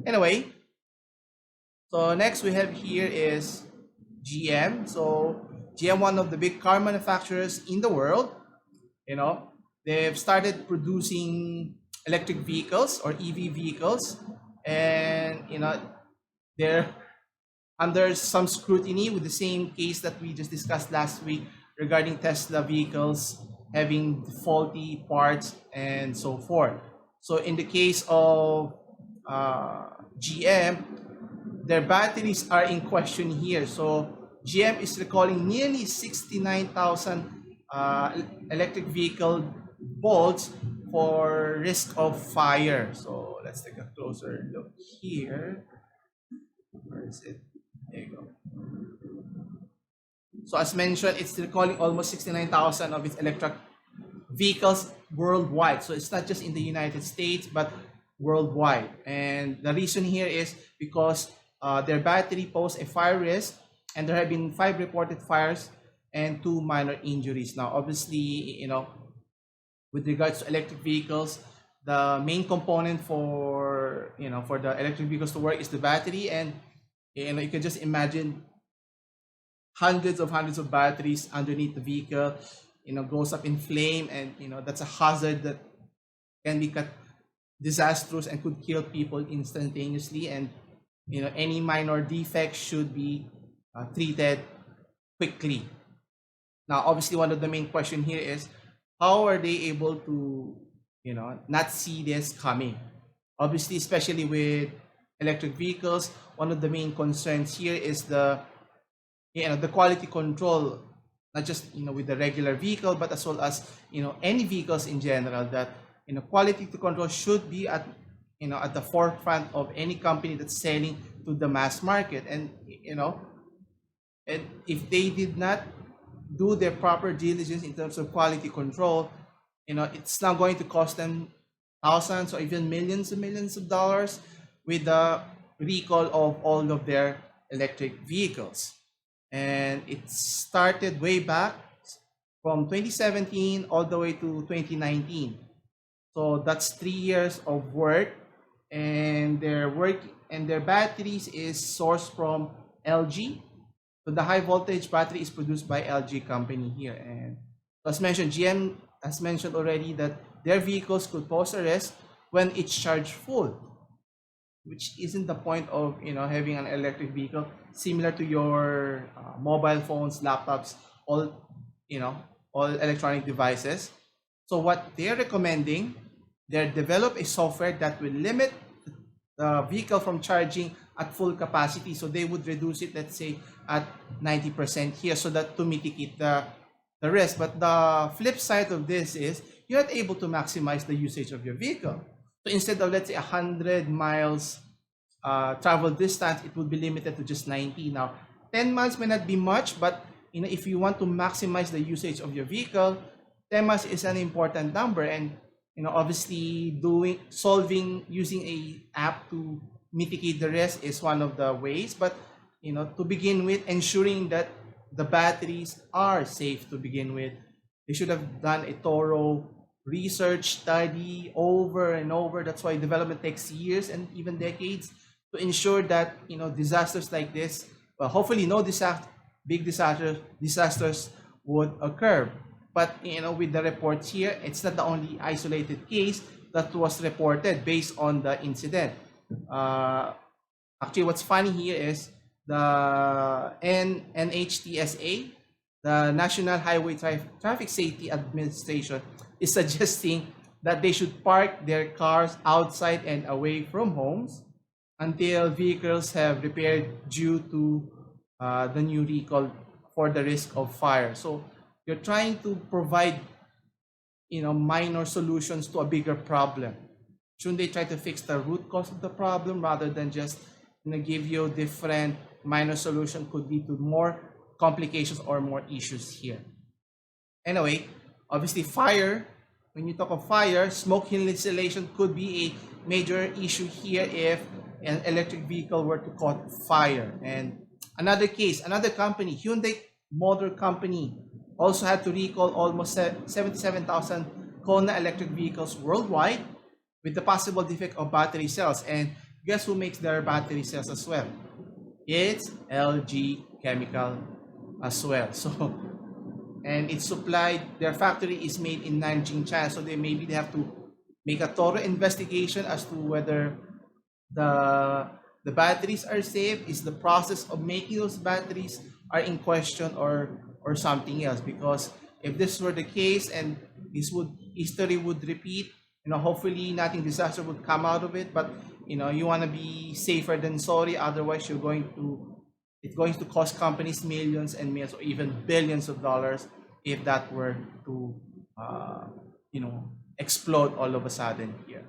Anyway, so next we have here is GM. So GM, one of the big car manufacturers in the world, you know, they've started producing electric vehicles or EV vehicles, and they're under some scrutiny with the same case that we just discussed last week regarding Tesla vehicles having faulty parts and so forth. So in the case of GM, their batteries are in question here. So GM is recalling nearly 69,000 electric vehicle bolts for risk of fire. So let's take a closer look here. Where is it? There you go. So as mentioned, it's recalling almost 69,000 of its electric vehicles worldwide. So it's not just in the United States, but worldwide. And the reason here is because their battery posed a fire risk, and there have been 5 reported fires and 2 minor injuries. Now, obviously, with regards to electric vehicles, the main component for for the electric vehicles to work is the battery, and you can just imagine hundreds of batteries underneath the vehicle, goes up in flame, and that's a hazard that can be disastrous and could kill people instantaneously. And any minor defects should be treated quickly. Now, obviously, one of the main question here is how are they able to not see this coming? Obviously, especially with electric vehicles, one of the main concerns here is the quality control, not just with the regular vehicle, but as well as any vehicles in general. That quality control should be at at the forefront of any company that's selling to the mass market. And and if they did not do their proper diligence in terms of quality control, it's now going to cost them thousands or even millions and millions of dollars with the recall of all of their electric vehicles. And it started way back from 2017 all the way to 2019. So that's 3 years of work, and their batteries is sourced from LG. So the high voltage battery is produced by LG company here. And as mentioned, GM has mentioned already that their vehicles could pose a risk when it's charged full, which isn't the point of having an electric vehicle. Similar to your mobile phones, laptops, all all electronic devices. So what they're recommending, they develop a software that will limit the vehicle from charging at full capacity. So they would reduce it, let's say, at 90% here, so that to mitigate the risk. But the flip side of this is you're not able to maximize the usage of your vehicle. So instead of, let's say, 100 miles travel distance, it would be limited to just 90. Now, 10 miles may not be much, but if you want to maximize the usage of your vehicle, 10 miles is an important number. And obviously using a app to mitigate the risk is one of the ways. But to begin with, ensuring that the batteries are safe to begin with, they should have done a thorough research study over and over. That's why development takes years and even decades to ensure that disasters like this, well, hopefully no big disasters would occur. But with the reports here, it's not the only isolated case that was reported based on the incident. Actually, what's funny here is the NHTSA, the National Highway Traffic Safety Administration, is suggesting that they should park their cars outside and away from homes until vehicles have repaired due to the new recall for the risk of fire. So you're trying to provide minor solutions to a bigger problem. Shouldn't they try to fix the root cause of the problem rather than just give you different minor solution could lead to more complications or more issues here? Anyway, obviously fire, when you talk of fire, smoke insulation could be a major issue here if an electric vehicle were to caught fire. And another company, Hyundai Motor Company, also had to recall almost 77,000 Kona electric vehicles worldwide with the possible defect of battery cells. And guess who makes their battery cells as well? It's LG Chemical as well. So, and it's supplied, their factory is made in Nanjing, China. So they have to make a thorough investigation as to whether the the batteries are safe, is the process of making those batteries are in question, or something else. Because if this were the case, and this would history would repeat, hopefully nothing disaster would come out of it. But you want to be safer than sorry. Otherwise, it's going to cost companies millions and millions, or even billions of dollars, if that were to uh, explode all of a sudden here.